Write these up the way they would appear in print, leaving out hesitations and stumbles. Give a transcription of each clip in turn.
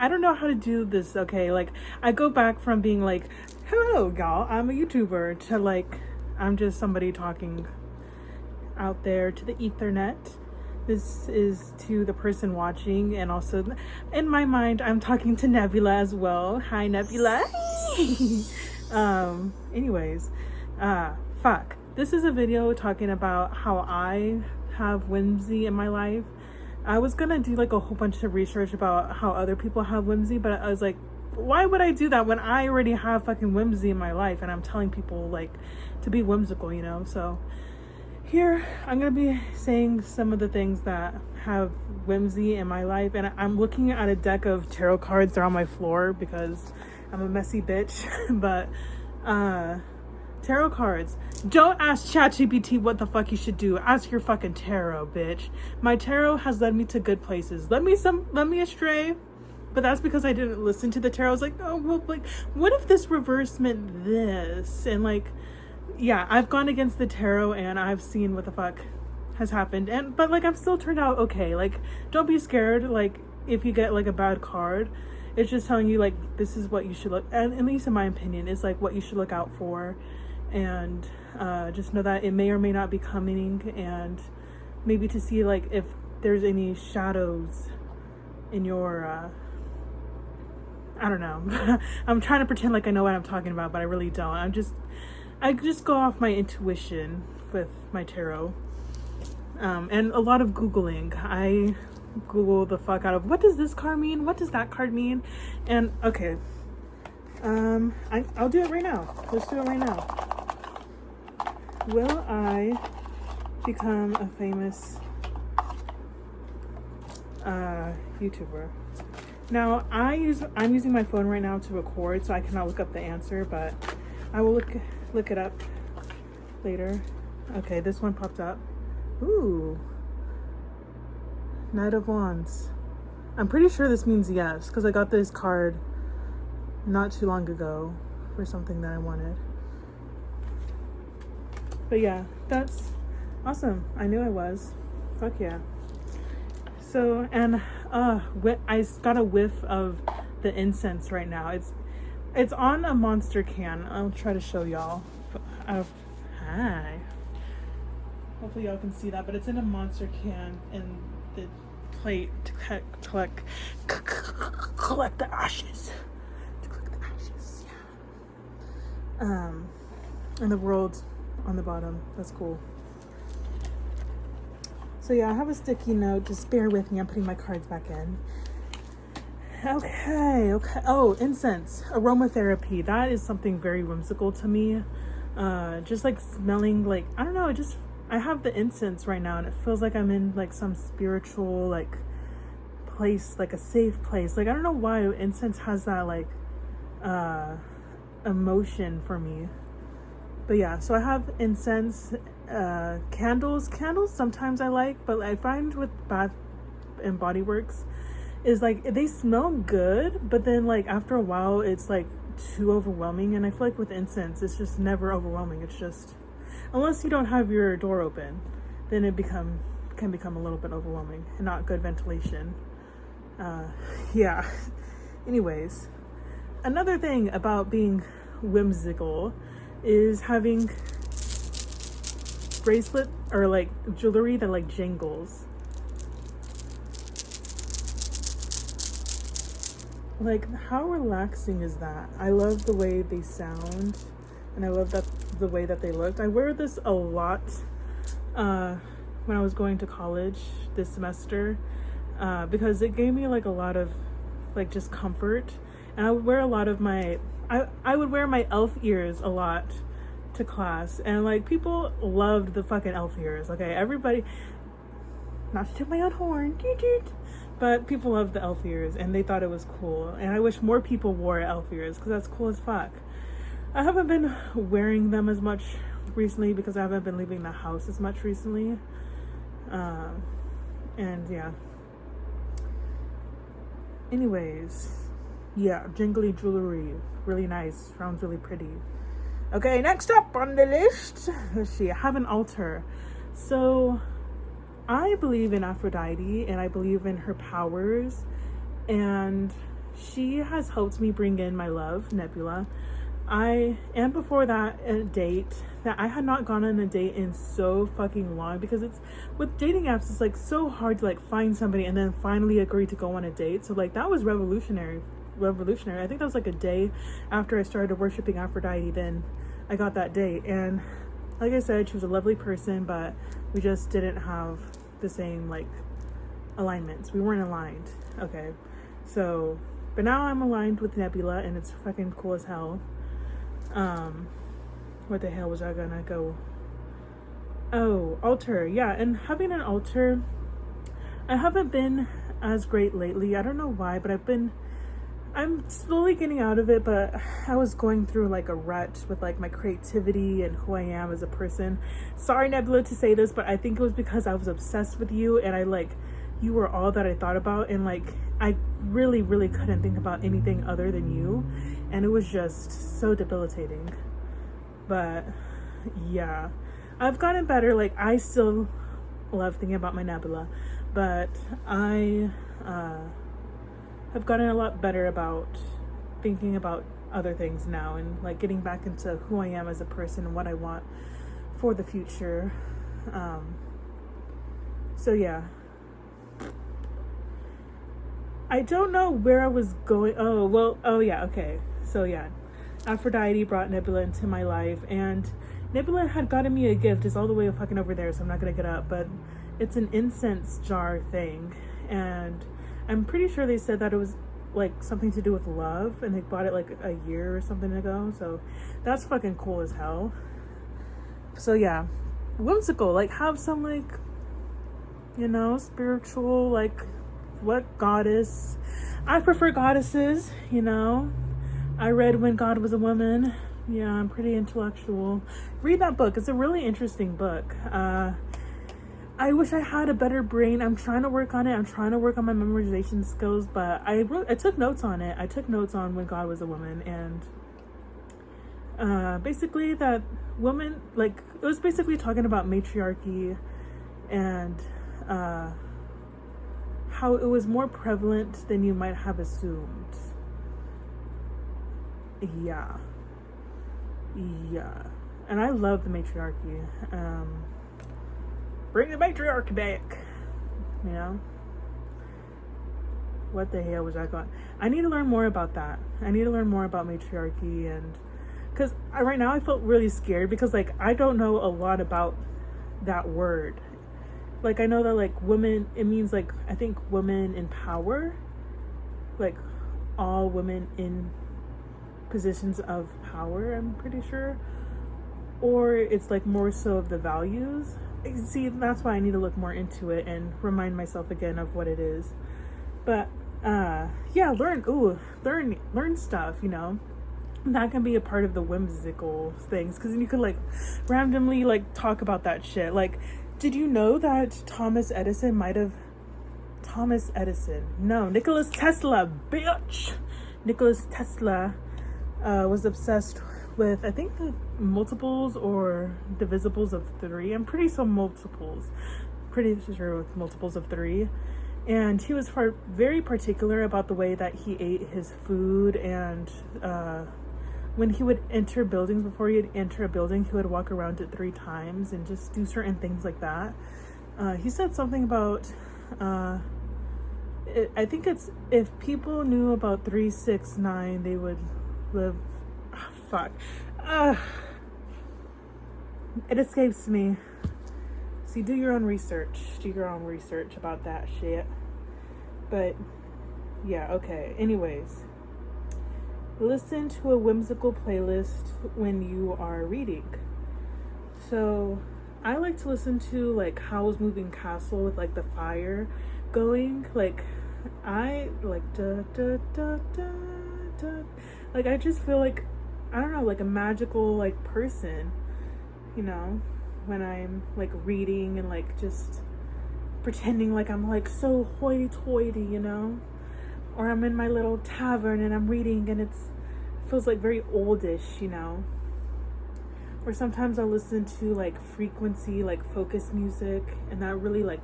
I don't know how to do this, okay? Like, I go back from being like, hello, y'all, I'm a YouTuber, to like, I'm just somebody talking out there to the ethernet. This is to the person watching, and also in my mind, I'm talking to Nebula as well. Hi, Nebula. Anyways, fuck. This is a video talking about how I have whimsy in my life. I was gonna do like a whole bunch of research about how other people have whimsy, but I was like, why would I do that when I already have fucking whimsy in my life and I'm telling people like to be whimsical, you know? So here I'm gonna be saying some of the things that have whimsy in my life, and I'm looking at a deck of tarot cards. They're on my floor because I'm a messy bitch. But tarot cards. Don't ask ChatGPT what the fuck you should do. Ask your fucking tarot, bitch. My tarot has led me to good places. Led me astray, but that's because I didn't listen to the tarot. I was like, oh well, like what if this reverse meant this? And like, yeah, I've gone against the tarot and I've seen what the fuck has happened. But like I've still turned out okay. Like, don't be scared. Like if you get like a bad card, it's just telling you like this is what you should look, and at least in my opinion, is like what you should look out for. And just know that it may or may not be coming, and maybe to see like if there's any shadows in your I don't know. I'm trying to pretend like I know what I'm talking about, but I really don't. I just go off my intuition with my tarot, and a lot of Googling. I Google the fuck out of what does this card mean? What does that card mean? And okay, I'll do it right now. Let's do it right now. Will I become a famous YouTuber? Now I'm using my phone right now to record, so I cannot look up the answer, but I will look it up later. Okay, this one popped up. Ooh, Knight of Wands. I'm pretty sure this means yes, because I got this card not too long ago for something that I wanted. But yeah, that's awesome. I knew I was. Fuck yeah. So, and I got a whiff of the incense right now. It's on a Monster can. I'll try to show y'all. Hi. Hopefully y'all can see that, but it's in a Monster can, and the plate to collect the ashes. To collect the ashes, yeah. And the world on the bottom. That's cool. So yeah, I have a sticky note. Just bear with me. I'm putting my cards back in. Okay. Oh, incense, aromatherapy. That is something very whimsical to me. Just like smelling, like, I don't know, I have the incense right now and it feels like I'm in like some spiritual like place, like a safe place. Like, I don't know why incense has that like emotion for me. But yeah, so I have incense, candles sometimes I like, but I find with Bath and Body Works is like they smell good, but then like after a while it's like too overwhelming. And I feel like with incense it's just never overwhelming. It's just, unless you don't have your door open, then it can become a little bit overwhelming and not good ventilation. Yeah. Anyways, another thing about being whimsical is having bracelet or like jewelry that like jingles. Like, how relaxing is that? I love the way they sound, and I love the way that they look. I wear this a lot when I was going to college this semester, because it gave me like a lot of like just comfort. And I would wear a lot of I would wear my elf ears a lot to class, and like people loved the fucking elf ears. Okay, everybody, not to toot my own horn, but people loved the elf ears and they thought it was cool. And I wish more people wore elf ears because that's cool as fuck. I haven't been wearing them as much recently because I haven't been leaving the house as much recently. And yeah. Anyways, yeah, jingly jewelry, really nice, sounds really pretty. Okay, next up on the list, let's see, I have an altar. So I believe in Aphrodite and I believe in her powers, and she has helped me bring in my love, Nebula. And before that, a date that I had not gone on a date in so fucking long, because it's with dating apps, it's like so hard to like find somebody and then finally agree to go on a date. So like that was revolutionary. I think that was like a day after I started worshiping Aphrodite, then I got that date. And like I said, she was a lovely person, but we just didn't have the same like alignments. We weren't aligned. Okay, so but now I'm aligned with Nebula, and it's fucking cool as hell. What the hell was I gonna go? Oh, altar. Yeah, and having an altar, I haven't been as great lately. I don't know why, but I'm slowly getting out of it, but I was going through like a rut with like my creativity and who I am as a person. Sorry, Nebula, to say this, but I think it was because I was obsessed with you, and you were all that I thought about, and like I really, really couldn't think about anything other than you, and it was just so debilitating. But yeah, I've gotten better. Like I still love thinking about my Nebula, but I have gotten a lot better about thinking about other things now, and like getting back into who I am as a person and what I want for the future. So yeah, I don't know where I was going. Oh yeah, okay. So yeah, Aphrodite brought Nebula into my life, and Nebula had gotten me a gift. It's all the way fucking over there, so I'm not gonna get up, but it's an incense jar thing, and I'm pretty sure they said that it was like something to do with love, and they bought it like a year or something ago, so that's fucking cool as hell. So yeah, whimsical, like have some like, you know, spiritual, like what goddess? I prefer goddesses, you know. I read When God Was a Woman. Yeah, I'm pretty intellectual. Read that book. It's a really interesting book. I wish I had a better brain. I'm trying to work on it. I'm trying to work on my memorization skills, but I took notes on it. I took notes on When God Was a Woman, and basically that woman, like, it was basically talking about matriarchy and how it was more prevalent than you might have assumed. Yeah. And I love the matriarchy. Bring the matriarchy back. You know? What the hell was I going? I need to learn more about that. I need to learn more about matriarchy, and because right now I felt really scared because like I don't know a lot about that word. Like I know that like women, it means like I think women in power, like all women in positions of power, I'm pretty sure, or it's like more so of the values. See, that's why I need to look more into it and remind myself again of what it is. But yeah, learn stuff, you know. That can be a part of the whimsical things, because then you could like randomly like talk about that shit. Like, did you know that Nikola Tesla, bitch. Nikola Tesla was obsessed with, I think, the multiples or divisibles of 3. I'm pretty sure with multiples of 3. And he was very particular about the way that he ate his food, and when he would enter buildings, before he'd enter a building, he would walk around it 3 times and just do certain things like that. He said something about, I think it's, if people knew about 3, 6, 9, they would live, it escapes me. See, do your own research about that shit. But yeah, okay, anyways, listen to a whimsical playlist when you are reading. So I like to listen to like Howl's Moving Castle with like the fire going. Like I like da da da da da. Like I just feel like, I don't know, like a magical like person, you know, when I'm like reading and like just pretending like I'm like so hoity-toity, you know, or I'm in my little tavern and I'm reading and it feels like very oldish, you know. Or sometimes I'll listen to like frequency, like focus music, and that really like,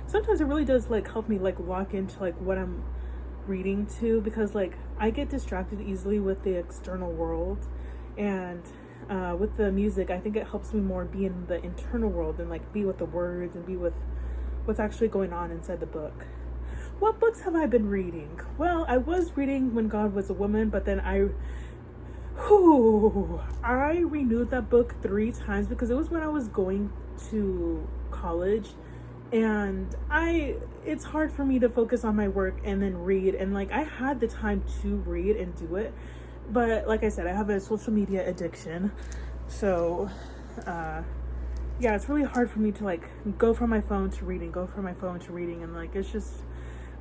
sometimes it really does like help me like walk into like what I'm reading too, because like I get distracted easily with the external world, and with the music I think it helps me more be in the internal world and like be with the words and be with what's actually going on inside the book. What books have I been reading? Well, I was reading When God Was a Woman, but then I renewed that book 3 times because it was when I was going to college, and it's hard for me to focus on my work and then read, and like I had the time to read and do it, but like I said, I have a social media addiction, so yeah, it's really hard for me to like go from my phone to reading, and like it's just,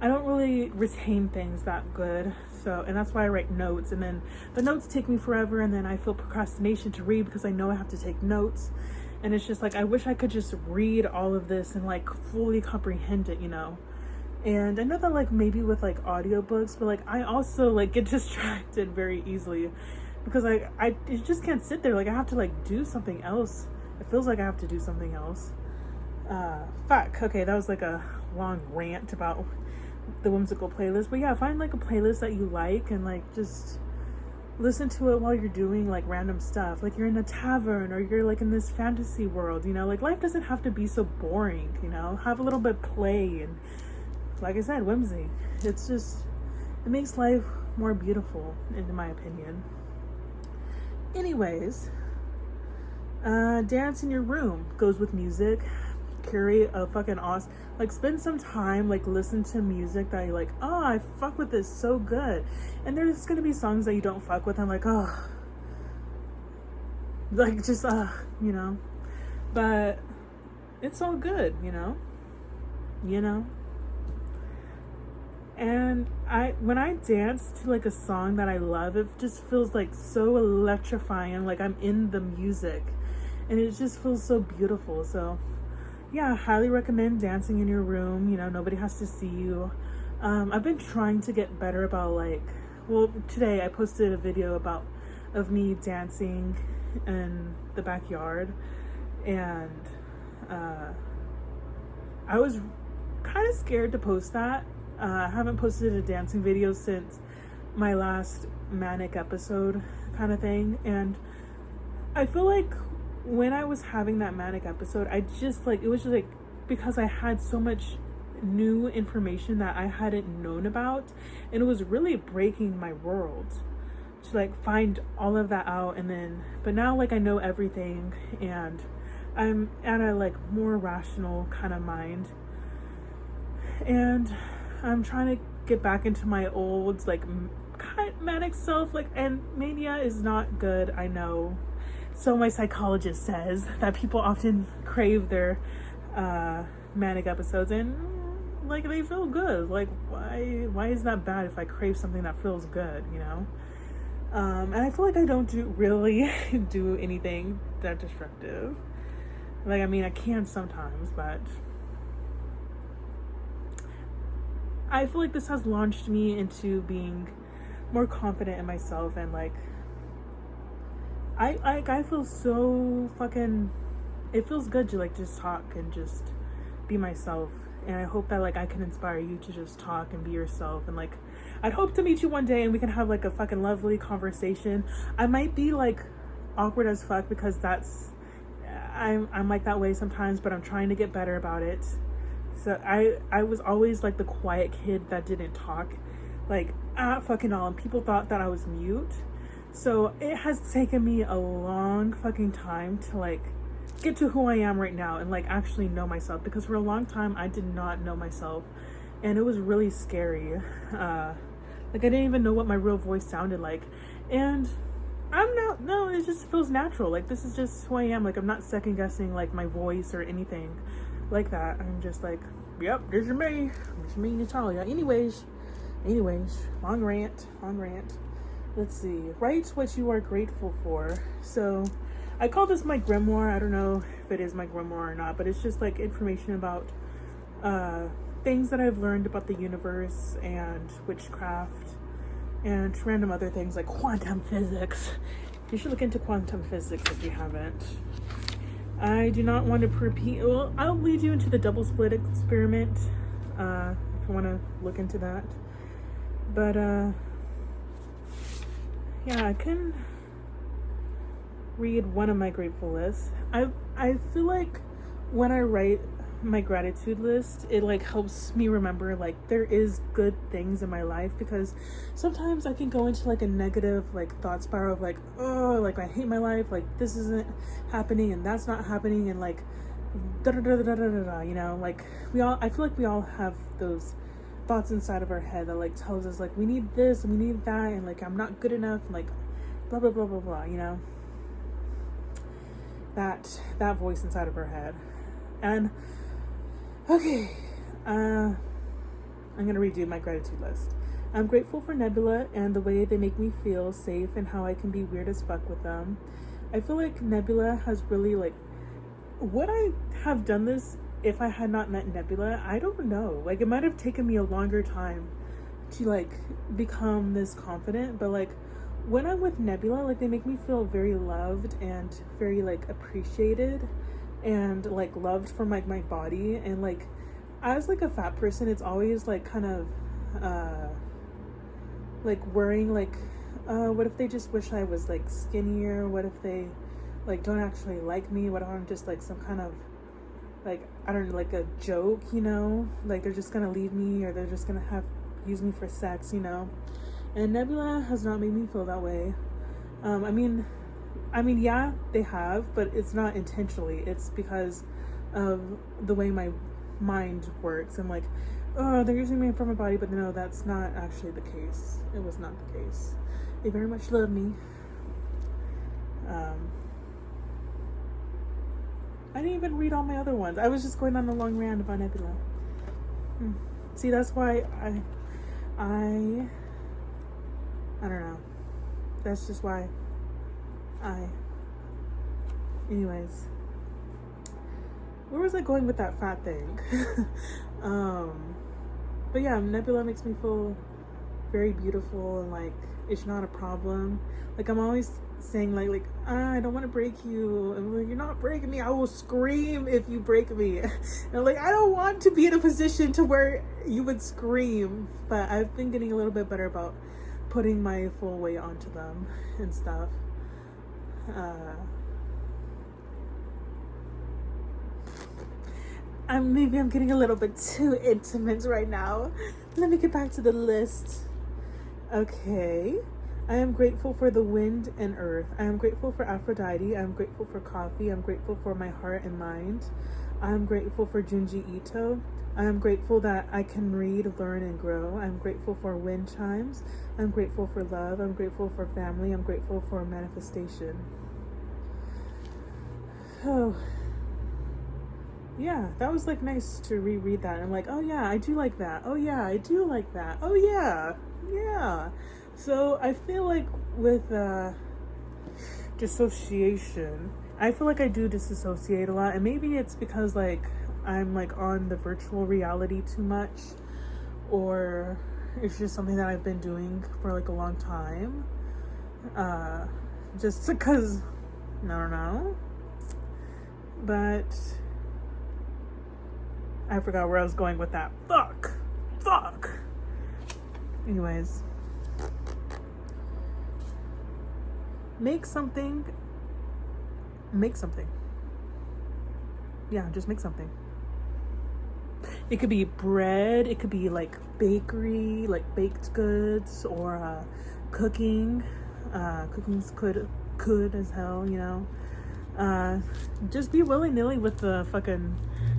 I don't really retain things that good. So, and that's why I write notes, and then the notes take me forever, and then I feel procrastination to read because I know I have to take notes. And it's just like, I wish I could just read all of this and like fully comprehend it, you know? And I know that like maybe with like audiobooks, but like I also like get distracted very easily because I just can't sit there. Like I have to like do something else. It feels like I have to do something else. Fuck. Okay, that was like a long rant about the Whimsical playlist. But yeah, find like a playlist that you like and like just listen to it while you're doing like random stuff. Like you're in a tavern or you're like in this fantasy world, you know? Like life doesn't have to be so boring, you know? Have a little bit of play and, like I said, whimsy. It's just, it makes life more beautiful, in my opinion. Anyways, dance in your room goes with music. Carry a fucking awesome, like spend some time, like listen to music that you're like, oh, I fuck with this so good. And there's gonna be songs that you don't fuck with. I'm like, oh, like just, you know, but it's all good, you know. And when I dance to like a song that I love, it just feels like so electrifying, like I'm in the music, and it just feels so beautiful. So yeah, I highly recommend dancing in your room. You know, nobody has to see you. I've been trying to get better about like, well, today I posted a video of me dancing in the backyard, and I was kind of scared to post that. I haven't posted a dancing video since my last manic episode kind of thing, and I feel like when I was having that manic episode, I just like, it was just like because I had so much new information that I hadn't known about, and it was really breaking my world to like find all of that out. And then, but now like I know everything, and I'm at a like more rational kind of mind, and I'm trying to get back into my old like manic self, like, and mania is not good, I know. So my psychologist says that people often crave their manic episodes, and like they feel good. Like why is that bad if I crave something that feels good, you know? And I feel like I don't really do anything that destructive. Like, I mean, I can sometimes, but I feel like this has launched me into being more confident in myself, and like I feel so fucking, it feels good to like just talk and just be myself. And I hope that like I can inspire you to just talk and be yourself. And like I'd hope to meet you one day and we can have like a fucking lovely conversation. I might be like awkward as fuck because I'm like that way sometimes, but I'm trying to get better about it. So I was always like the quiet kid that didn't talk like at fucking all, and people thought that I was mute. So it has taken me a long fucking time to like get to who I am right now and like actually know myself, because for a long time I did not know myself, and it was really scary. Like I didn't even know what my real voice sounded like, and no, it just feels natural. Like this is just who I am. Like I'm not second guessing like my voice or anything like that. I'm just like, yep, there's me, Natalia. Anyways, long rant. Let's see, write what you are grateful for. So I call this my grimoire. I don't know if it is my grimoire or not, but it's just like information about things that I've learned about the universe and witchcraft and random other things like quantum physics. You should look into quantum physics if you haven't. I do not want to repeat. Well, I'll lead you into the double split experiment if you want to look into that. But yeah, I can read one of my grateful lists. I feel like when I write my gratitude list, it like helps me remember like there is good things in my life, because sometimes I can go into like a negative like thought spiral of like, oh, like I hate my life, like this isn't happening and that's not happening, and like da da da da da da da, you know, like I feel like we all have those thoughts inside of our head that like tells us like we need this and we need that, and like I'm not good enough, and like blah blah blah blah blah, you know, that voice inside of our head. And okay, I'm gonna redo my gratitude list. I'm grateful for Nebula and the way they make me feel safe and how I can be weird as fuck with them. I feel like Nebula has really like, would I have done this if I had not met Nebula? I don't know. Like it might have taken me a longer time to like become this confident, but like when I'm with Nebula, like they make me feel very loved and very like appreciated and like loved from like my body. And like as like a fat person, it's always like kind of like worrying like what if they just wish I was like skinnier, what if they like don't actually like me, what if I'm just like some kind of like, I don't know, like a joke, you know, like they're just gonna leave me, or they're just gonna use me for sex, you know. And Nebula has not made me feel that way. I mean, yeah, they have, but it's not intentionally. It's because of the way my mind works. And like, oh, they're using me for my body, but no, that's not actually the case. It was not the case. They very much love me. I didn't even read all my other ones. I was just going on a long rant about Nebula. See, that's why I don't know. That's just why anyways. Where was I going with that fat thing? But yeah, Nebula makes me feel very beautiful, and like it's not a problem. Like I'm always saying like I don't want to break you, and like, you're not breaking me, I will scream if you break me. And like I don't want to be in a position to where you would scream, but I've been getting a little bit better about putting my full weight onto them and stuff. Maybe I'm getting a little bit too intimate right now. Let me get back to the list. Okay. I am grateful for the wind and earth. I am grateful for Aphrodite. I am grateful for coffee. I'm grateful for my heart and mind. I am grateful for Junji Ito. I am grateful that I can read, learn, and grow. I'm grateful for wind chimes. I'm grateful for love. I'm grateful for family. I'm grateful for manifestation. Oh, yeah, that was like nice to reread that. I'm like, oh yeah, I do like that. Oh yeah, I do like that. Oh yeah, yeah. So I feel like with dissociation, I feel like I do disassociate a lot, and maybe it's because like I'm like on the virtual reality too much, or it's just something that I've been doing for like a long time. Just because, I don't know. But I forgot where I was going with that. Fuck. Anyways. Make something. Yeah, just make something. It could be bread, it could be like bakery, like baked goods, or cooking. Cooking's good as hell, you know. Just be willy-nilly with the fucking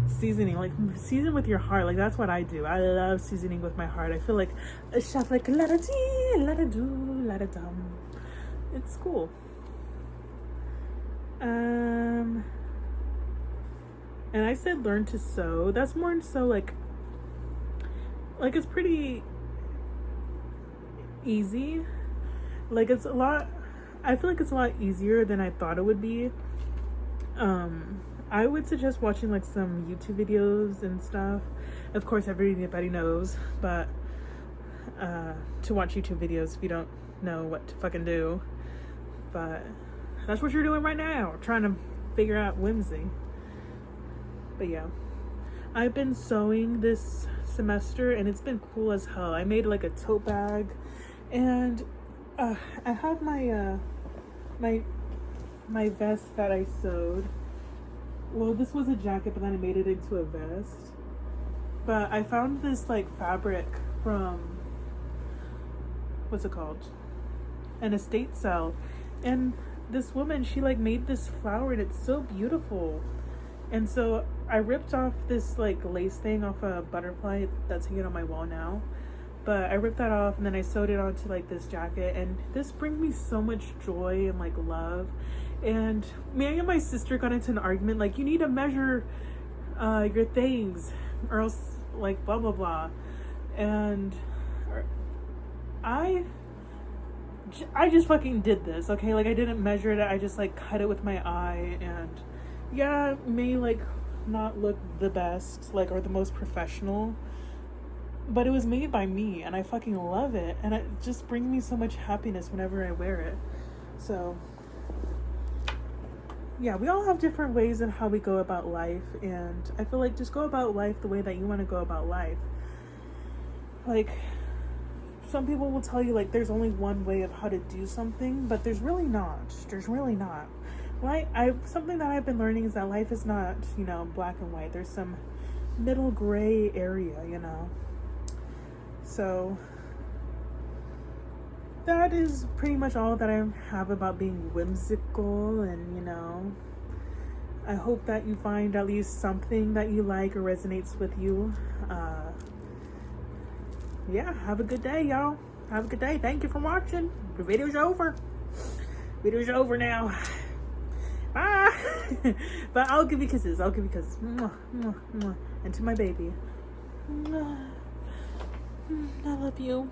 seasoning. Like, season with your heart. Like, that's what I do. I love seasoning with my heart. I feel like a chef, like la da dee, la da do, la da dum. It's cool. And I said learn to sew. That's more so like it's pretty easy. Like it's a lot, I feel like it's a lot easier than I thought it would be. I would suggest watching like some YouTube videos and stuff. Of course, everybody knows, but to watch YouTube videos if you don't know what to fucking do. But that's what you're doing right now, trying to figure out whimsy. But yeah, I've been sewing this semester, and it's been cool as hell. I made like a tote bag, and I have my vest that I sewed. Well, this was a jacket, but then I made it into a vest. But I found this like fabric from, what's it called, an estate sale, and this woman, she like made this flower, and it's so beautiful. And so I ripped off this like lace thing off a butterfly that's hanging on my wall now. But I ripped that off, and then I sewed it onto like this jacket, and this brings me so much joy and like love. And me and my sister got into an argument, like, you need to measure your things or else like blah blah blah. And I just fucking did this, okay? Like, I didn't measure it, I just like cut it with my eye. And yeah, it may like not look the best, like, or the most professional, but it was made by me, and I fucking love it, and it just brings me so much happiness whenever I wear it. So yeah, we all have different ways in how we go about life, and I feel like just go about life the way that you want to go about life. Like, some people will tell you like there's only one way of how to do something, but there's really not. Something that I've been learning is that life is not, you know, black and white. There's some middle gray area, you know. So that is pretty much all that I have about being whimsical. And, you know, I hope that you find at least something that you like or resonates with you. Yeah, have a good day, y'all. Have a good day. Thank you for watching. The video's over. Video's over now. Bye. But I'll give you kisses. Mwah, mwah, mwah. And to my baby. Mwah. I love you.